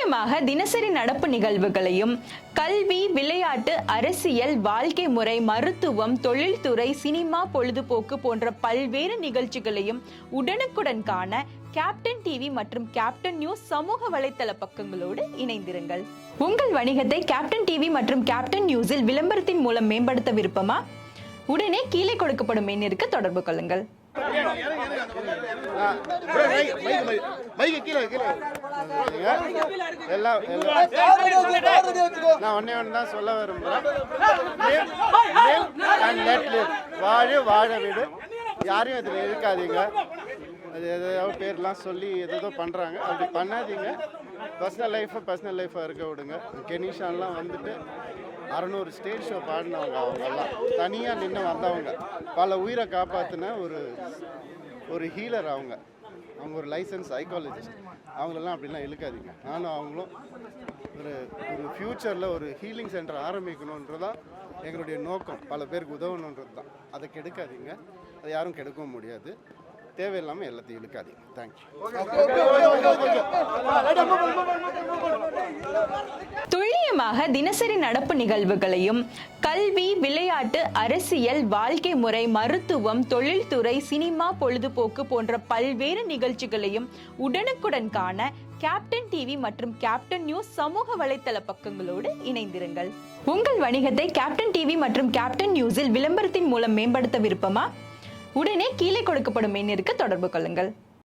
துல்லியமாக தினசரி நடப்பு நிகழ்வுகளையும் கல்வி, விளையாட்டு, அரசியல், வாழ்க்கை முறை, மருத்துவம், தொழில்துறை, சினிமா, பொழுதுபோக்கு போன்ற பல்வேறு நிகழ்ச்சிகளையும் உடனுக்குடன் காண கேப்டன் டிவி மற்றும் கேப்டன் நியூஸ் சமூக வலைத்தள பக்கங்களோடு இணைந்திருங்கள். உங்கள் வணிகத்தை கேப்டன் டிவி மற்றும் கேப்டன் நியூஸில் விளம்பரத்தின் மூலம் மேம்படுத்த விருப்பமா? உடனே கீழே கொடுக்கப்படும் எண்ணிற்கு தொடர்பு கொள்ளுங்கள். நான் ஒன்னே ஒன்று தான் சொல்ல விரும்புகிறேன். வாழ வீடு, யாரையும் அதில் இருக்காதீங்க. அது எதாவது பேர்லாம் சொல்லி எதோ பண்ணுறாங்க, அப்படி பண்ணாதீங்க. பர்சனல் லைஃபாக இருக்க விடுங்க. கெனிஷான்லாம் வந்துட்டு 600 ஸ்டேஜ் ஷோ பாடினவங்க, அவங்கெல்லாம் தனியாக நின்று வந்தவங்க, பல உயிரை காப்பாற்றின ஒரு ஹீலர். அவங்க ஒரு லைசன்ஸ் சைக்காலஜிஸ்ட். அவங்களெல்லாம் அப்படிலாம் இழுக்காதீங்க. நானும் அவங்களும் ஒரு ஃப்யூச்சரில் ஒரு ஹீலிங் சென்டர் ஆரம்பிக்கணுன்றதான் எங்களுடைய நோக்கம். பல பேருக்கு உதவணுன்றது தான். அதை கெடுக்காதீங்க. அதை யாரும் கெடுக்கவும் முடியாது. தேவையில்லாமல் எல்லாத்தையும் இழுக்காதீங்க. தேங்க்யூ. துல்லியமாக தினசரி நடப்பு நிகழ்வுகளையும் கல்வி, விளையாட்டு, அரசியல், வாழ்க்கை முறை, மருத்துவம், தொழில்துறை, சினிமா, பொழுதுபோக்கு போன்ற பல்வேறு நிகழ்ச்சிகளையும் உடனுக்குடன் காண கேப்டன் டிவி மற்றும் கேப்டன் நியூஸ் சமூக வலைத்தள பக்கங்களோடு இணைந்திருங்கள். உங்கள் வணிகத்தை கேப்டன் டிவி மற்றும் கேப்டன் நியூஸில் விளம்பரத்தின் மூலம் மேம்படுத்த விருப்பமா? உடனே கீழே கொடுக்கப்படும் எண்ணிற்கு தொடர்பு கொள்ளுங்கள்.